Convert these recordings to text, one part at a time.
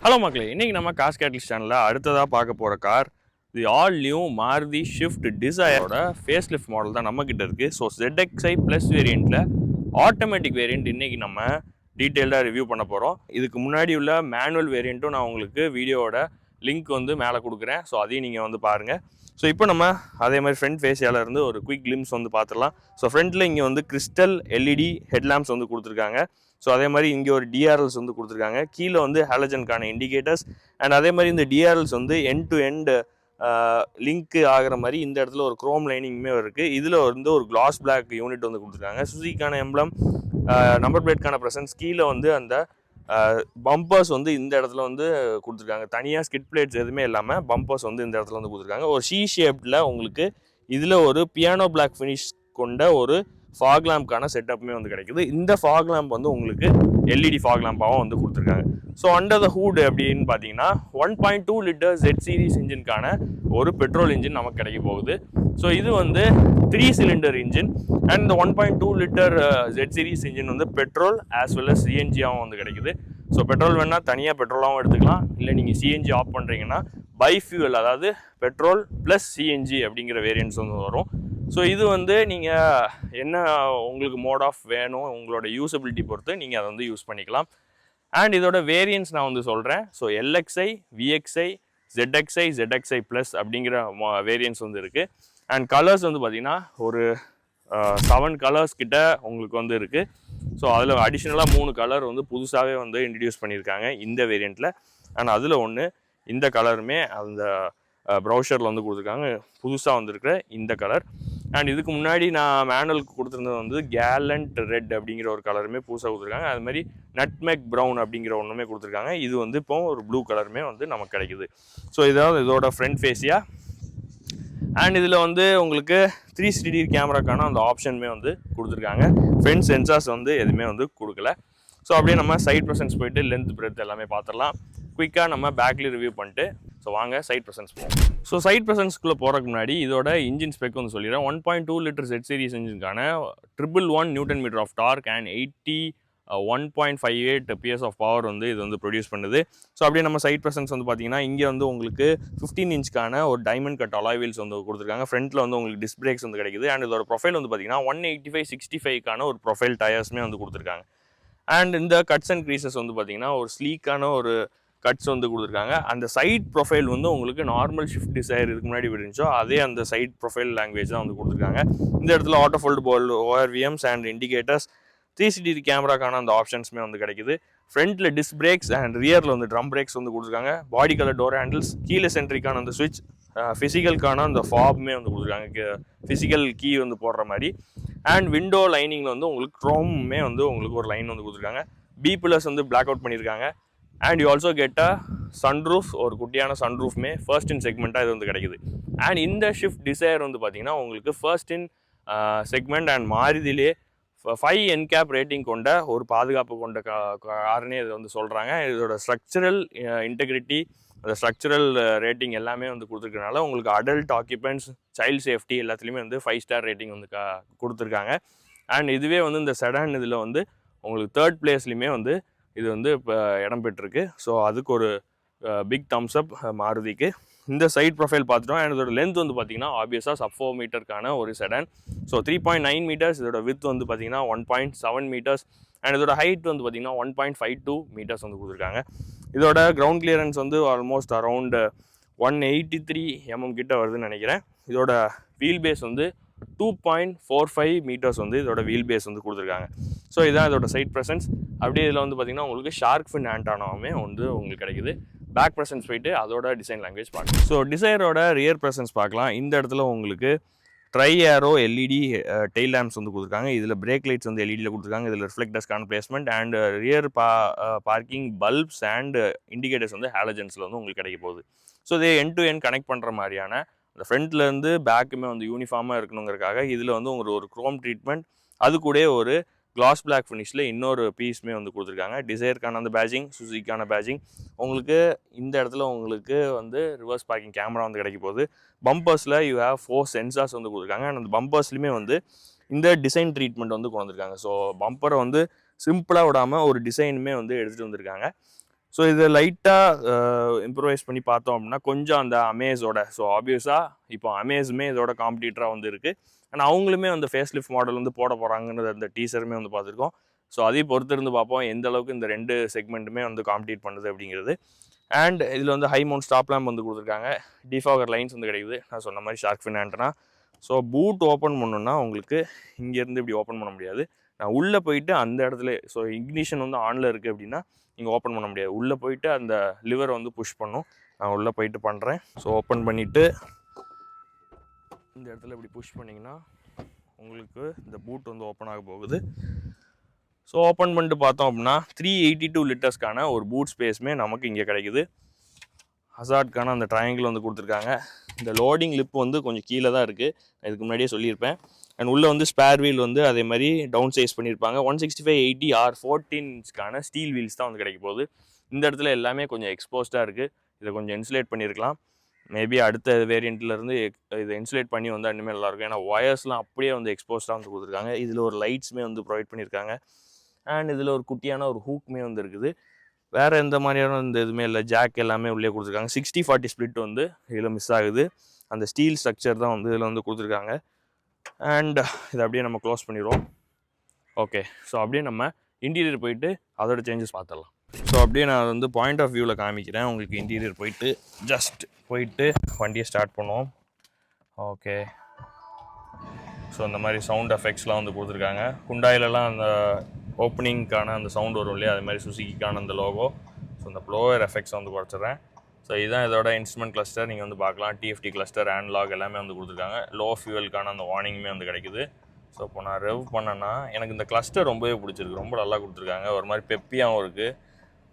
Hello மக்களே, இன்னைக்கு நம்ம காஸ் கேட்டலிஸ்ட் சேனலில் அடுத்ததாக பார்க்க போகிற car the all new Maruti Swift டிசைரோட ஃபேஸ் லிஃப்ட் மாடல் தான் நம்மக்கிட்ட இருக்குது. ஸோ ZXi ப்ளஸ் வேரியண்ட்டில் ஆட்டோமேட்டிக் வேரியண்ட் இன்றைக்கி நம்ம டீட்டெயில்டாக ரிவ்யூ பண்ண போகிறோம். இதுக்கு முன்னாடி உள்ள மேனுவல் வேரியண்ட்டும் நான் உங்களுக்கு வீடியோவோட லிங்க் வந்து மேலே கொடுக்குறேன். ஸோ அதையும் நீங்கள் வந்து பாருங்கள். ஸோ இப்போ நம்ம அதே மாதிரி ஃப்ரண்ட் ஃபேஸியாலேருந்து ஒரு குயிக் கிளிம்ஸ் வந்து பார்த்துடலாம். ஸோ ஃப்ரண்ட்டில் இங்கே வந்து கிறிஸ்டல் எல்இடி ஹெட்லாம்ப்ஸ் வந்து கொடுத்துருக்காங்க. ஸோ அதே மாதிரி இங்கே ஒரு டிஆர்எல்ஸ் வந்து கொடுத்துருக்காங்க. கீழே வந்து ஹாலஜனுக்கான இண்டிகேட்டர்ஸ் அண்ட் அதே மாதிரி இந்த டிஆர்எல்ஸ் வந்து எண்ட் டு எண்ட் லிங்க் ஆகிற மாதிரி இந்த இடத்துல ஒரு குரோம் லைனிங்குமே இருக்குது. இதில் வந்து ஒரு கிளாஸ் பிளாக் யூனிட் வந்து கொடுத்துருக்காங்க. சுசுகிக்கான எம்ப்ளம், நம்பர் பிளேட்கான ப்ரெசன்ஸ், கீழே வந்து அந்த பம்பர்ஸ் வந்து இந்த இடத்துல வந்து கொடுத்துருக்காங்க. தனியாக ஸ்கிட் பிளேட்ஸ் எதுவுமே இல்லாமல் பம்பர்ஸ் வந்து இந்த இடத்துல வந்து கொடுத்துருக்காங்க. ஒரு ஷீ ஷேப்டில் உங்களுக்கு இதில் ஒரு பியானோ பிளாக் ஃபினிஷ் கொண்ட ஒரு ஃபாக் லேம்ப்கான செட்டப்புமே வந்து கிடைக்குது. இந்த ஃபாக் லேம்ப் வந்து உங்களுக்கு எல்இடி ஃபாக் லேம்பாகவும் வந்து கொடுத்துருக்காங்க. ஸோ அண்டர் த ஹூட் அப்படின்னு பார்த்தீங்கன்னா 1.2 லிட்டர் Z சீரிஸ் இன்ஜின்கான ஒரு பெட்ரோல் இன்ஜின் நமக்கு கிடைக்க போகுது. ஸோ இது வந்து 3 சிலிண்டர் இன்ஜின் அண்ட் இந்த 1.2 லிட்டர் Z சீரிஸ் இன்ஜின் வந்து பெட்ரோல் ஆஸ் வெல் அஸ் சிஎன்ஜியாகவும் வந்து கிடைக்குது. ஸோ பெட்ரோல் வேணால் தனியாக பெட்ரோலாகவும் எடுத்துக்கலாம், இல்லை நீங்கள் சிஎன்ஜி ஆஃப் பண்ணுறீங்கன்னா பைஃபியூவல், அதாவது பெட்ரோல் ப்ளஸ் சிஎன்ஜி அப்படிங்கிற வேரியன்ட்ஸ் வந்து வரும். ஸோ இது வந்து நீங்கள் என்ன உங்களுக்கு மோட் ஆஃப் வேணும், உங்களோட யூஸபிலிட்டி பொறுத்து நீங்கள் அதை வந்து யூஸ் பண்ணிக்கலாம். அண்ட் இதோட வேரியன்ட்ஸ் நான் வந்து சொல்கிறேன். So LXi, VXi, ZXi, ZXi plus அப்படிங்கிற வேரியன்ட்ஸ் வந்து இருக்குது. அண்ட் கலர்ஸ் வந்து பார்த்திங்கன்னா ஒரு 7 கலர்ஸ் கிட்ட உங்களுக்கு வந்து இருக்குது. ஸோ அதில் அடிஷ்னலாக 3 கலர் வந்து புதுசாகவே வந்து இன்ட்ரடியூஸ் பண்ணியிருக்காங்க இந்த வேரியண்ட்டில். அண்ட் அதில் ஒன்று இந்த கலருமே அந்த ப்ரௌசரில் வந்து கொடுத்துருக்காங்க, புதுசாக வந்துருக்கிற இந்த கலர். அண்ட் இதுக்கு முன்னாடி நான் மேனுவலுக்கு கொடுத்துருந்தது வந்து கேலண்ட் ரெட் அப்படிங்கிற ஒரு கலருமே புதுசாக கொடுத்துருக்காங்க. அது மாதிரி நட்மெக் ப்ரௌன் அப்படிங்கிற ஒன்றுமே கொடுத்துருக்காங்க. இது வந்து இப்போ ஒரு ப்ளூ கலருமே வந்து நமக்கு கிடைக்குது. ஸோ இதாவது இதோட ஃப்ரண்ட் ஃபேஸியா. அண்ட் இதில் வந்து உங்களுக்கு 360 கேமராக்கான அந்த ஆப்ஷனுமே வந்து கொடுத்துருக்காங்க. ஃப்ரண்ட் சென்சார்ஸ் வந்து எதுவுமே வந்து கொடுக்கல. ஸோ அப்படியே நம்ம சைட் ப்ரெசன்ஸ் போயிட்டு லென்த் பிரெத் எல்லாமே பார்த்துடலாம். குயிக்காக நம்ம பேக்லேயும் ரிவ்யூ பண்ணிட்டு ஸோ வாங்க சைட் ப்ரெசன்ஸ் போவோம். ஸோ சைட் ப்ரெசன்ஸ்குள்ளே போகிறதுக்கு முன்னாடி இதோட இன்ஜின் ஸ்பெக் வந்து சொல்லிடுறேன். 1.2 லிட்டர் Z சீரிஸ் இன்ஜின்கான 111 newton metre of torque and 1.58 PS of power வந்து இது வந்து ப்ரொடியூஸ் பண்ணுது. ஸோ அப்படியே நம்ம சைட் ப்ரெசன்ஸ் வந்து பார்த்தீங்கன்னா இங்கே வந்து உங்களுக்கு 15 இன்ச்க்கான ஒரு டைமண்ட் கட் அலாய் வீல்ஸ் வந்து கொடுத்துருக்காங்க. ஃப்ரண்ட்டில் வந்து உங்களுக்கு டிஸ்க் பிரேக்ஸ் வந்து கிடைக்குது. அண்ட் இதோட ப்ரொஃபைல் வந்து பார்த்தீங்கன்னா 185/65க்கான ஒரு ப்ரொஃபைல் டயர்ஸுமே வந்து கொடுத்துருக்காங்க. அண்ட் இந்த கட்ஸ் அண்ட் க்ரீசஸ் வந்து பார்த்தீங்கன்னா ஒரு ஸ்லீக்கான ஒரு கட்ஸ் வந்து கொடுத்துருக்காங்க. அந்த சைட் ப்ரொஃபைல் வந்து உங்களுக்கு நார்மல் ஷிஃப்ட் டிசைர் இதுக்கு முன்னாடி இருந்துச்சோ அதே அந்த சைட் ப்ரொஃபைல் லாங்குவேஜ் தான் வந்து கொடுத்துருக்காங்க. இந்த இடத்துல ஆட்டோ ஃபோல்டு போல் ORVMs அண்ட் இண்டிகேட்டர்ஸ், 360 கேமராக்கான அந்த ஆப்ஷன்ஸுமே வந்து கிடைக்குது. ஃப்ரண்ட்டில் டிஸ்க் பிரேக்ஸ் அண்ட் ரியரில் வந்து ட்ரம் பிரேக்ஸ் வந்து கொடுத்துருக்காங்க. பாடி கலர் டோர் ஹேண்டில்ஸ், கீழே சென்ட்ரிக்கான அந்த சுவிட்ச், ஃபிசிக்கலுக்கான அந்த ஃபாப்மே வந்து கொடுத்துருக்காங்க, ஃபிசிக்கல் கீ வந்து போடுற மாதிரி. அண்ட் விண்டோ லைனிங்கில் வந்து உங்களுக்கு க்ரோம்மே வந்து உங்களுக்கு ஒரு லைன் வந்து கொடுத்துருக்காங்க. B+ வந்து பிளாக் அவுட் பண்ணியிருக்காங்க. And you also get a sunroof, ஒரு குட்டியான சன்ரூஃப்மே ஃபர்ஸ்ட் இன் செக்மெண்ட்டாக இது வந்து கிடைக்குது. அண்ட் இந்த ஷிஃப்ட் டிசைர் வந்து பார்த்தீங்கன்னா உங்களுக்கு ஃபர்ஸ்ட் இன் செக்மெண்ட் அண்ட் மாருதியிலே 5 NCAP ரேட்டிங் கொண்ட ஒரு பாதுகாப்பு கொண்ட காரனே இது வந்து சொல்கிறாங்க. இதோட ஸ்ட்ரக்சரல் இன்டெகிரிட்டி, அந்த ஸ்ட்ரக்சரல் ரேட்டிங் எல்லாமே வந்து கொடுத்துருக்கனால உங்களுக்கு அடல்ட் ஆக்கியபென்ட்ஸ், சைல்டு சேஃப்டி எல்லாத்துலேயுமே வந்து 5 ஸ்டார் ரேட்டிங் வந்து கொடுத்துருக்காங்க. அண்ட் இதுவே வந்து இந்த செடான் இதில் வந்து உங்களுக்கு 3rd பிளேஸ்லையுமே வந்து இது வந்து இப்போ இடம் பெற்றிருக்கு. ஸோ அதுக்கு ஒரு பிக் தம்ஸ் அப் மாருதிக்கு. இந்த சைட் ப்ரொஃபைல் பார்த்துட்டோம். அண்ட் இதோட லென்த் வந்து பார்த்தீங்கன்னா ஆப்வியஸாக சப் 4 மீட்டருக்கான ஒரு செடான். So 3.9 metres. இதோட வித் வந்து பார்த்தீங்கன்னா 1.7 மீட்டர்ஸ். அண்ட் இதோட ஹைட் வந்து பார்த்தீங்கன்னா 1.52 மீட்டர்ஸ் வந்து கொடுத்துருக்காங்க. இதோட கிரவுண்ட் கிளியரன்ஸ் வந்து ஆல்மோஸ்ட் அரௌண்ட் 183 mm கிட்ட வருதுன்னு நினைக்கிறேன். இதோட வீல் பேஸ் வந்து 2.45 மீட்டர்ஸ் வந்து இதோட வீல் பேஸ் வந்து கொடுத்துருக்காங்க. ஸோ இதான் இதோட சைட் ப்ரெசன்ஸ். அப்படியே இதில் வந்து பார்த்திங்கன்னா உங்களுக்கு ஷார்க் ஃபின் ஆண்டானாவுமே வந்து உங்களுக்கு கிடைக்குது. பேக் ப்ரெசன்ஸ் போயிட்டு அதோட டிசைன் லாங்குவேஜ் பார்க்கலாம். ஸோ டிசைரோட ரியர் ப்ரெசன்ஸ் பார்க்கலாம். இந்த இடத்துல உங்களுக்கு tri arrow LED tail lamps வந்து கொடுத்துருக்காங்க. இதில் பிரேக் லைட்ஸ் வந்து எல்இடியில் கொடுத்துருக்காங்க. இதில் ரிஃப்ளெக்டர்ஸ்க்கான placement and rear parking bulbs and indicators வந்து ஹாலஜன்ஸில் வந்து உங்களுக்கு கிடைக்க போகுது. ஸோ இதை எண்ட் டு எண்ட் கனெக்ட் பண்ணுற மாதிரியான அந்த ஃப்ரண்ட்லேருந்து பேக்குமே வந்து யூனிஃபார்மாக இருக்கணுங்கிறதுக்காக இதில் வந்து உங்களுக்கு ஒரு குரோம் ட்ரீட்மெண்ட், அது கூட ஒரு கிளாஸ் பிளாக் ஃபினிஷில் இன்னொரு பீஸுமே வந்து கொடுத்துருக்காங்க. டிசைருக்கான அந்த பேஜிங், சுசுகிக்கான பேஜிங். உங்களுக்கு இந்த இடத்துல உங்களுக்கு வந்து ரிவர்ஸ் பார்க்கிங் கேமரா வந்து கிடைக்க போகுது. பம்பர்ஸில் யூ ஹேவ் 4 சென்சார்ஸ் வந்து கொடுத்துருக்காங்க. அண்ட் அந்த பம்பர்ஸ்லையுமே வந்து இந்த டிசைன் ட்ரீட்மெண்ட் வந்து கொண்டு வந்திருக்காங்க. ஸோ பம்பரை வந்து சிம்பிளாக விடாமல் ஒரு டிசைனுமே வந்து எடுத்துகிட்டு வந்திருக்காங்க. ஸோ இதை லைட்டாக இம்ப்ரூவைஸ் பண்ணி பார்த்தோம் அப்படின்னா கொஞ்சம் அந்த அமேஸோட, ஸோ ஆப்வியஸாக இப்போ அமேஸுமே இதோட காம்படிட்டராக வந்து இருக்குது. அண்ட் அவங்களுமே அந்த ஃபேஸ் லிஃப்ட் மாடல் வந்து போட போகிறாங்கன்னு அந்த டீசருமே வந்து பார்த்துருக்கோம். ஸோ அதையும் பொறுத்து இருந்து பார்ப்போம் எந்த அளவுக்கு இந்த 2 செக்மெண்ட்டுமே வந்து காம்படிட் பண்ணுது அப்படிங்கிறது. அண்ட் இதில் வந்து ஹை மவுண்ட் ஸ்டாப் லேம்ப் வந்து கொடுத்துருக்காங்க. டிஃபாகர் லைன்ஸ் வந்து கிடைக்குது. நான் சொன்ன மாதிரி shark fin antenna. So boot open பண்ணணுன்னா உங்களுக்கு இங்கேருந்து இப்படி ஓப்பன் பண்ண முடியாது. நான் உள்ளே போயிட்டு அந்த இடத்துல, ஸோ இக்னிஷன் வந்து ஆனில் இருக்குது அப்படின்னா நீங்கள் ஓப்பன் பண்ண முடியாது. உள்ளே போயிட்டு அந்த லிவரை வந்து புஷ் பண்ணும். நான் உள்ளே போயிட்டு பண்ணுறேன். ஸோ ஓப்பன் பண்ணிவிட்டு இந்த இடத்துல இப்படி புஷ் பண்ணிங்கன்னா உங்களுக்கு இந்த பூட் வந்து ஓப்பன் ஆக போகுது. ஸோ ஓப்பன் பண்ணிட்டு பார்த்தோம் அப்படின்னா 382 லிட்டர்ஸ்க்கான ஒரு பூட் ஸ்பேஸுமே நமக்கு இங்கே கிடைக்குது. ஹசார்ட்கான அந்த ட்ரையாங்கிள் வந்து கொடுத்துருக்காங்க. இந்த லோடிங் லிப் வந்து கொஞ்சம் கீழே தான் இருக்குது, இதுக்கு முன்னாடியே சொல்லியிருப்பேன். அண்ட் உள்ளே வந்து ஸ்பேர் வீல் வந்து அதே மாதிரி டவுன் சைஸ் பண்ணியிருப்பாங்க. 165/80 R14 இன்ச்க்கான ஸ்டீல் வீல்ஸ் தான் வந்து கிடைக்க போகுது. இந்த இடத்துல எல்லாமே கொஞ்சம் எக்ஸ்போஸ்டாக இருக்குது. இதை கொஞ்சம் இன்சுலேட் பண்ணியிருக்கலாம். மேபி அடுத்த வேரியண்ட்லேருந்து இதை இன்சுலேட் பண்ணி வந்தால் இன்னுமே நல்லாயிருக்கும். ஏன்னா ஒயர்ஸ்லாம் அப்படியே வந்து எக்ஸ்போஸ்டாக வந்து கொடுத்துருக்காங்க. இதில் ஒரு லைட்ஸுமே வந்து ப்ரொவைட் பண்ணியிருக்காங்க. அண்ட் இதில் ஒரு குட்டியான ஒரு ஹூக்குமே வந்து இருக்குது. வேறு எந்த மாதிரியான இந்த இதுவுமே இல்லை. ஜாக் எல்லாமே உள்ளே கொடுத்துருக்காங்க. 60/40 ஸ்ப்ளிட் வந்து இதில் மிஸ் ஆகுது. அந்த ஸ்டீல் ஸ்ட்ரக்சர் தான் வந்து இதில் வந்து கொடுத்துருக்காங்க. அண்ட் இதை அப்படியே நம்ம க்ளோஸ் பண்ணிடுவோம். ஓகே, ஸோ அப்படியே நம்ம இன்டீரியர் போயிட்டு அதோட சேஞ்சஸ் பார்த்துடலாம். ஸோ அப்படியே நான் வந்து பாயிண்ட் ஆஃப் வியூவில் காமிக்கிறேன் உங்களுக்கு. இன்டீரியர் போயிட்டு ஜஸ்ட் போயிட்டு வண்டியை ஸ்டார்ட் பண்ணுவோம். ஓகே, ஸோ இந்த மாதிரி சவுண்ட் எஃபெக்ட்ஸ்லாம் வந்து கொடுத்துருக்காங்க. ஹுண்டாயிலலாம் அந்த ஓப்பனிங்க்கான அந்த சவுண்ட் வரும் இல்லையா, அது மாதிரி சுசுக்கிக்கான அந்த லோகோ. ஸோ இந்த ப்ளோவர் எஃபெக்ட்ஸ் வந்து குறைச்சிட்றேன். ஸோ இதுதான் இதோட இன்ஸ்ட்ருமெண்ட் கிளஸ்டர். நீங்கள் வந்து பார்க்கலாம் டிஎஃப்டி கிளஸ்டர், ஆன்லாக் எல்லாமே வந்து கொடுத்துருக்காங்க. லோ ஃபியூவலுக்கான அந்த வார்னிங்குமே வந்து கிடைக்குது. ஸோ இப்போ நான் ரெவ் பண்ணேன்னா எனக்கு இந்த கிளஸ்டர் ரொம்பவே பிடிச்சிருக்கு. ரொம்ப நல்லா கொடுத்துருக்காங்க. ஒரு மாதிரி பெப்பியாகவும் இருக்குது.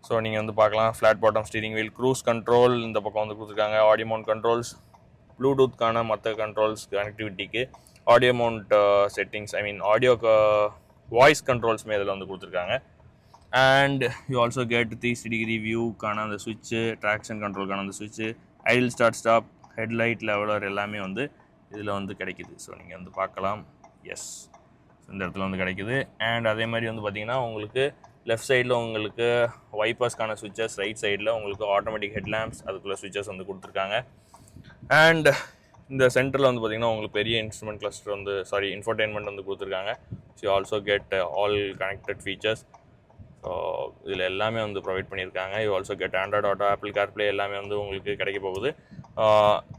ஸோ நீங்கள் வந்து பார்க்கலாம் flat bottom steering wheel, cruise control இந்த பக்கம் வந்து கொடுத்துருக்காங்க. ஆடியோ மவுண்ட் கண்ட்ரோல்ஸ், ப்ளூடூத்க்கான மற்ற கண்ட்ரோல்ஸ், கனெக்டிவிட்டிக்கு audio mount settings, I mean audio voice கண்ட்ரோல்ஸுமே இதில் வந்து கொடுத்துருக்காங்க. அண்ட் யூ ஆல்சோ கெட் 360 வியூக்கான அந்த சுவிட்சு, ட்ராக்ஷன் கண்ட்ரோலுக்கான அந்த சுவிட்சு, idle start stop, headlight leveller எல்லாமே வந்து இதில் வந்து கிடைக்குது. ஸோ நீங்கள் வந்து பார்க்கலாம். எஸ், இந்த இடத்துல வந்து கிடைக்குது. அண்ட் அதே மாதிரி வந்து பார்த்திங்கன்னா உங்களுக்கு லெஃப்ட் சைடில் உங்களுக்கு வைப்பர்ஸ்க்கான சுவிட்சஸ், ரைட் சைடில் உங்களுக்கு ஆட்டோமேட்டிக் ஹெட்லாம்ப்ஸ் அதுக்குள்ள சுவிட்சஸ் வந்து கொடுத்துருக்காங்க. அண்ட் இந்த சென்டரில் வந்து பார்த்திங்கன்னா உங்களுக்கு பெரிய இன்ஸ்ட்ருமெண்ட் கிளஸ்டர் வந்து இன்ஃபோடெயின்மெண்ட் வந்து கொடுத்துருக்காங்க. So also get all connected features. So இதில் எல்லாமே வந்து ப்ரொவைட் பண்ணியிருக்காங்க. You also get Android auto, apple CarPlay எல்லாமே வந்து உங்களுக்கு கிடைக்க போகுது.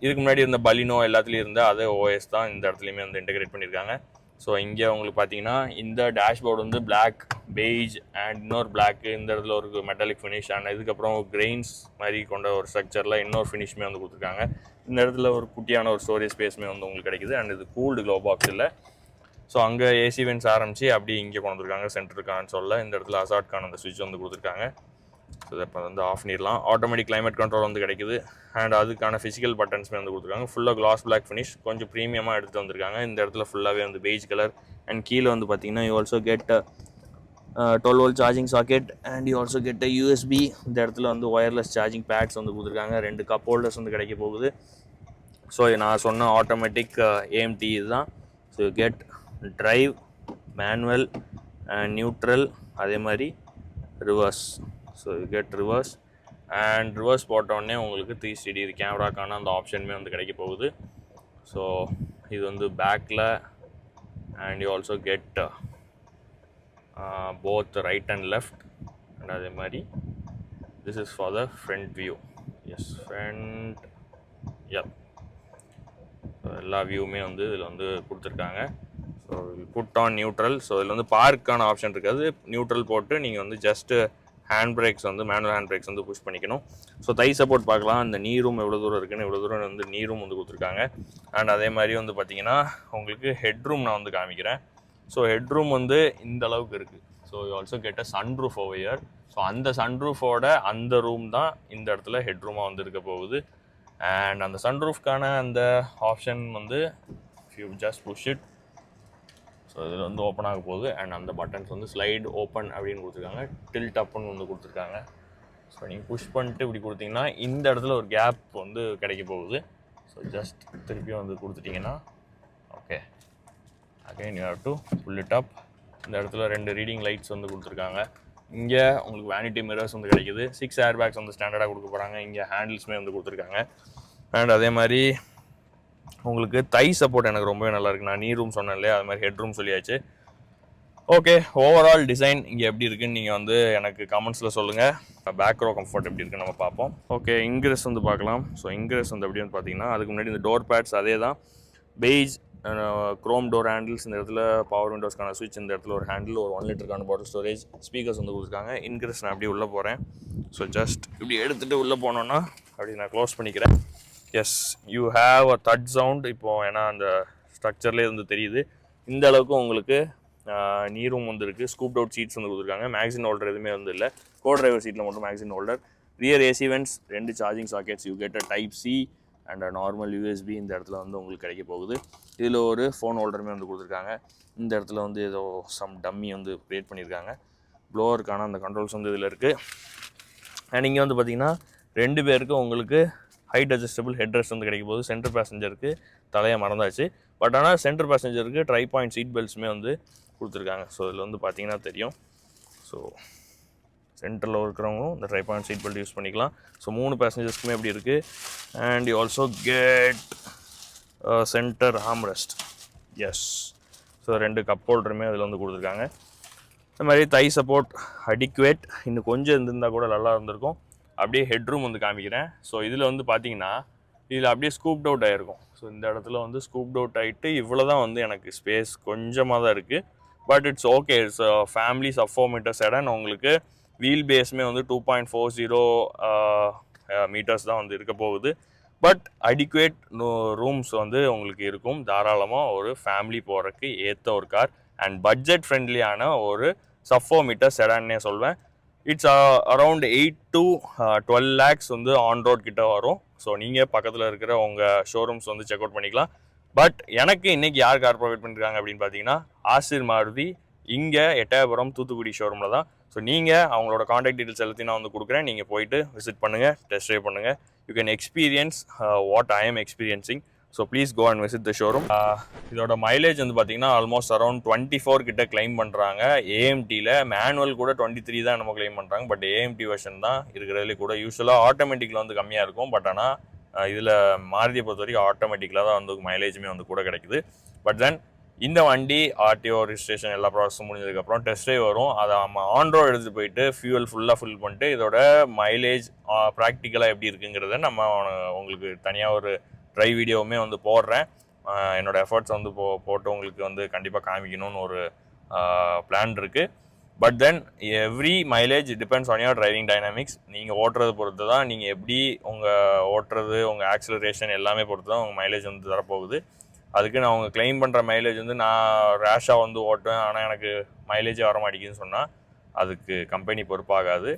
இதுக்கு முன்னாடி இருந்த பலினோ எல்லாத்துலேயும் இருந்த அதே ஓஎஸ் தான் இந்த இடத்துலையுமே வந்து இன்டெகிரேட் பண்ணியிருக்காங்க. ஸோ இங்கே உங்களுக்கு பார்த்தீங்கன்னா இந்த டேஷ்போர்டு வந்து பிளாக், பெய்ஜ் அண்ட் இன்னொரு பிளாக்கு, இந்த இடத்துல ஒரு மெட்டாலிக் ஃபினிஷ் அண்ட் இதுக்கப்புறம் கிரெயின்ஸ் மாதிரி கொண்ட ஒரு ஸ்ட்ரக்சரில் இன்னொரு ஃபினிஷ்மே வந்து கொடுத்துருக்காங்க. இந்த இடத்துல ஒரு குட்டியான ஒரு ஸ்டோரேஜ் ஸ்பேஸுமே வந்து உங்களுக்கு கிடைக்குது. அண்ட் இது கூல்டு க்ளோ பாக்ஸ் இல்லை. ஸோ அங்கே ஏசி வென்ட்ஸ் ஆரம்பித்து அப்படி இங்கே கொண்டு வந்துருக்காங்க சென்டர் கான்சோலில். இந்த இடத்துல அசார்ட்கான அந்த ஸ்விட்ச் வந்து கொடுத்துருக்காங்க. ஸோ இதை இப்போ வந்து ஆஃப் பண்ணிடலாம். ஆட்டோமேட்டிக் கிளைமேட் கண்ட்ரோல் வந்து கிடைக்குது. அண்ட் அதுக்கான ஃபிசிக்கல் பட்டன்ஸுமே வந்து கொடுத்துருக்காங்க. ஃபுல்லாக கிளாஸ் பிளாக் ஃபினிஷ், கொஞ்சம் ப்ரீமியமாக எடுத்துகிட்டு வந்திருக்காங்க. இந்த இடத்துல ஃபுல்லாகவே வந்து பெய்ஜ் கலர். அண்ட் கீழே வந்து பார்த்தீங்கன்னா you also get 12 volt charging socket and you also get USB. இந்த இடத்துல வந்து ஒயர்லெஸ் சார்ஜிங் பேட்ஸ் வந்து கொடுத்துருக்காங்க. 2 கப் ஹோல்டர்ஸ் வந்து கிடைக்க போகுது. ஸோ நான் சொன்ன ஆட்டோமேட்டிக் ஏஎம்டி இதுதான். So get drive, manual, neutral, அதே மாதிரி reverse. So get reverse. And reverse போட்டோடனே உங்களுக்கு 360 கேமராக்கான அந்த ஆப்ஷனுமே வந்து கிடைக்க போகுது. ஸோ இது வந்து பேக்கில். And you also get both right and left. And அதே மாதிரி this is for the front view. Yes, front. Yup, எல்லா வியூவுமே வந்து இதில் வந்து கொடுத்துருக்காங்க. So put on neutral. So இதில் வந்து பார்க்கான ஆப்ஷன் இருக்காது. நியூட்ரல் போட்டு நீங்கள் வந்து ஜஸ்ட்டு ஹேண்ட் பிரேக்ஸ் வந்து மேனுவல் ஹேண்ட் பிரேக்ஸ் வந்து புஷ் பண்ணிக்கணும். ஸோ தை சப்போர்ட் பார்க்கலாம். இந்த நீ ரூம் எவ்வளோ தூரம் இருக்குன்னு, எவ்வளோ தூரம் வந்து நீ ரூம் வந்து கொடுத்துருக்காங்க. அண்ட் அதே மாதிரி வந்து பார்த்திங்கன்னா உங்களுக்கு ஹெட் ரூம் நான் வந்து காமிக்கிறேன். ஸோ ஹெட் ரூம் வந்து இந்த அளவுக்கு இருக்குது. So you also get a sunroof over here. So அந்த சன்ரூஃபோட அந்த ரூம் தான் இந்த இடத்துல ஹெட் ரூமாக வந்து இருக்க போகுது. அண்ட் அந்த சன்ரூஃப்கான அந்த ஆப்ஷன் வந்து you just push it. So இதில் வந்து ஓப்பன் ஆக போகுது. அண்ட் அந்த பட்டன்ஸ் வந்து ஸ்லைட் ஓப்பன் அப்படின்னு கொடுத்துருக்காங்க. டில்ட் அப்புன்னு வந்து கொடுத்துருக்காங்க. ஸோ நீங்கள் புஷ் பண்ணிட்டு இப்படி கொடுத்தீங்கன்னா இந்த இடத்துல ஒரு கேப் வந்து கிடைக்க போகுது. ஸோ ஜஸ்ட் திருப்பியும் வந்து கொடுத்துட்டிங்கன்னா okay, again you have to pull it up. இந்த இடத்துல 2 ரீடிங் லைட்ஸ் வந்து கொடுத்துருக்காங்க. இங்கே உங்களுக்கு வேனிட்டி மிரர்ஸ் வந்து கிடைக்குது. 6 ஏர் பேக்ஸ் வந்து ஸ்டாண்டர்டாக கொடுக்க போகிறாங்க. இங்கே ஹேண்டில்ஸுமே வந்து கொடுத்துருக்காங்க. அண்ட் அதே மாதிரி உங்களுக்கு தை சப்போர்ட் எனக்கு ரொம்பவே நல்லாயிருக்கு. நான் நீ ரூம் சொன்னேன் இல்லையா, அது மாதிரி ஹெட் ரூம் சொல்லியாச்சு. ஓகே, ஓவரால் டிசைன் இங்கே எப்படி இருக்குன்னு நீங்கள் வந்து எனக்கு கமெண்ட்ஸில் சொல்லுங்கள். பேக் ரோ கம்ஃபர்ட் எப்படி இருக்குன்னு நம்ம பார்ப்போம். ஓகே, இன்க்ரெஸ் வந்து பார்க்கலாம். ஸோ இன்க்ரெஸ் வந்து எப்படின்னு பார்த்தீங்கன்னா, அதுக்கு முன்னாடி இந்த டோர் பேட்ஸ் அதே தான். பெய்ஜ் க்ரோம் டோர் ஹேண்டில்ஸ், இந்த இடத்துல பவர் விண்டோஸ்க்கான சுவிட்ச், இந்த இடத்துல ஒரு ஹேண்டில், ஒரு 1 லிட்டருக்கான பாட்டில் ஸ்டோரேஜ், ஸ்பீக்கர்ஸ் வந்து கொடுத்துருக்காங்க. இன்க்ரெஸ் நான் அப்படியே உள்ளே போகிறேன். ஸோ ஜஸ்ட் இப்படி எடுத்துகிட்டு உள்ளே போனோன்னா அப்படி நான் க்ளோஸ் பண்ணிக்கிறேன். Yes, you have a that sound. இப்போது ஏன்னா அந்த ஸ்ட்ரக்சர்லேயே வந்து தெரியுது. இந்த அளவுக்கு உங்களுக்கு நீ ரூம் வந்து இருக்குது. ஸ்கூப் அவுட் சீட்ஸ் வந்து கொடுத்துருக்காங்க. மேக்ஸின் ஹோல்டர் எதுவுமே வந்து இல்லை. கோ டிரைவர் சீட்டில் மட்டும் magazine holder. Rear AC vents, 2 charging sockets, you get a type C and normal USB இந்த இடத்துல வந்து உங்களுக்கு கிடைக்க போகுது. இதில் ஒரு ஃபோன் ஹோல்டருமே வந்து கொடுத்துருக்காங்க. இந்த இடத்துல வந்து ஏதோ சம் டம்மி வந்து க்ரியேட் பண்ணியிருக்காங்க. ப்ளோவருக்கான அந்த கண்ட்ரோல்ஸ் வந்து இதில் இருக்குது. அண்ட் இங்கே வந்து பார்த்திங்கன்னா 2 பேருக்கு உங்களுக்கு ஹைட் அட்ஜஸ்டபிள் ஹெட் ரெஸ்ட் வந்து கிடைக்க போகுது. சென்டர் பேசஞ்சருக்கு தலையை மறந்தாச்சு. பட் ஆனால் சென்டர் பேசஞ்சருக்கு ட்ரை பாயிண்ட் சீட் பெல்ட்ஸுமே வந்து கொடுத்துருக்காங்க. ஸோ இதில் வந்து பார்த்திங்கன்னா தெரியும். ஸோ சென்டரில் இருக்கிறவங்களும் இந்த tri point seat belt use பண்ணிக்கலாம். ஸோ 3 பேசஞ்சர்ஸ்க்குமே எப்படி இருக்குது. And you also get centre armrest. Yes, so 2 cup ஹோல்டருமே அதில் வந்து கொடுத்துருக்காங்க. இந்த மாதிரி தை சப்போர்ட் அடிக்குவேட். இன்னும் கொஞ்சம் இருந்திருந்தால் கூட நல்லா இருந்திருக்கும். அப்படியே ஹெட்ரூம் வந்து காமிக்கிறேன். ஸோ இதில் வந்து பார்த்தீங்கன்னா இதில் அப்படியே ஸ்கூப்ட் அவுட் ஆகிருக்கும். ஸோ இந்த இடத்துல வந்து ஸ்கூப்ட் அவுட் ஆகிட்டு இவ்வளோ தான் வந்து எனக்கு ஸ்பேஸ் கொஞ்சமாக தான் இருக்குது. But it's okay. It's family sub 4 metre sedan. உங்களுக்கு வீல் பேஸுமே வந்து 2.40 மீட்டர்ஸ் தான் வந்து இருக்க போகுது. பட் அடிக்குவேட் ரூம்ஸ் வந்து உங்களுக்கு இருக்கும். தாராளமாக ஒரு ஃபேமிலி போகிறதுக்கு ஏற்ற ஒரு கார் அண்ட் பட்ஜெட் ஃப்ரெண்ட்லியான ஒரு சப் 4 மீட்டர் செடான்னே சொல்வேன். இட்ஸ் அரவுண்ட் 8 to 12 lakhs வந்து ஆன் ரோட் கிட்ட வரும். ஸோ நீங்கள் பக்கத்தில் இருக்கிற உங்கள் ஷோரூம்ஸ் வந்து செக் அவுட் பண்ணிக்கலாம். பட் எனக்கு இன்றைக்கி யார் கார் ப்ரொவைட் பண்ணியிருக்காங்க அப்படின்னு பார்த்தீங்கன்னா ஆசிர் மாருதி, இங்கே எட்டயபுரம் தூத்துக்குடி ஷோரூமில் தான். ஸோ நீங்கள் அவங்களோட காண்டாக்ட் டீட்டெயில்ஸ் எல்லாத்தையும் நான் வந்து கொடுக்குறேன். நீங்கள் போயிட்டு விசிட் பண்ணுங்கள், டெஸ்ட் ட்ரைவ் பண்ணுங்கள். You can experience what I am experiencing. So please go and visit the showroom. இதோட மைலேஜ் வந்து பார்த்தீங்கன்னா ஆல்மோஸ்ட் அரௌண்ட் 24 கிட்ட கிளைம் பண்ணுறாங்க. ஏஎம்டியில் மேனுவல் கூட 23 தான் நம்ம கிளைம் பண்ணுறாங்க. பட் ஏஎம்டி வெர்ஷன் தான் இருக்கிறதுலே கூட. யூஸ்வலாக ஆட்டோமேட்டிக்கில் வந்து கம்மியாக இருக்கும். பட் ஆனால் இதில் மாருதியை பொறுத்த வரைக்கும் ஆட்டோமேட்டிக்கில் தான் வந்து மைலேஜுமே வந்து கூட கிடைக்குது. பட் தென் இந்த வண்டி ஆர்டிஓ ரிஜிஸ்ட்ரேஷன் எல்லா ப்ராசஸும் முடிஞ்சதுக்கப்புறம் டெஸ்ட் ட்ரைவ் வரும். அதை நம்ம ஆன் ரோட் எடுத்துகிட்டு போயிட்டு ஃபியூவல் ஃபுல்லாக ஃபில் பண்ணிட்டு இதோட மைலேஜ் ப்ராக்டிக்கலாக எப்படி இருக்குங்கிறத நம்ம உங்களுக்கு தனியாக ஒரு ட்ரை வீடியோவுமே வந்து போடுறேன். என்னோடய எஃபர்ட்ஸ் வந்து போட்டு உங்களுக்கு வந்து கண்டிப்பாக காமிக்கணும்னு ஒரு பிளான் இருக்குது. But then every mileage depends on your driving dynamics. நீங்கள் ஓட்டுறது பொறுத்து தான், நீங்கள் எப்படி உங்கள் ஓட்டுறது, உங்கள் ஆக்சிலரேஷன் எல்லாமே பொறுத்து தான் உங்கள் மைலேஜ் வந்து தரப்போகுது. அதுக்கு நான் அவங்க கிளைம் பண்ணுற மைலேஜ் வந்து நான் ரேஷாக வந்து ஓட்டுவேன், ஆனால் எனக்கு மைலேஜே வர மாட்டேங்குதுன்னு சொன்னால் அதுக்கு கம்பெனி பொறுப்பாகாது.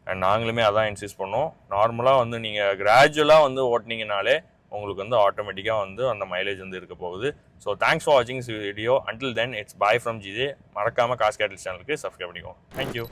அண்ட் நாங்களுமே அதான் இன்சிஸ்ட் பண்ணோம். நார்மலாக வந்து நீங்கள் கிராஜுவலாக வந்து ஓட்டினீங்கனாலே உங்களுக்கு வந்து ஆட்டோமேட்டிக்காக வந்து அந்த மைலேஜ் வந்து இருக்க போகுது. ஸோ தேங்க்ஸ் ஃபார் வாட்சிங் this video. Until then it's bye from GJ. மறக்காமல் காஸ் கேட்டல் சேனலுக்கு சப்ஸ்கிரைப் பண்ணிக்கோங்க. தேங்க்யூ.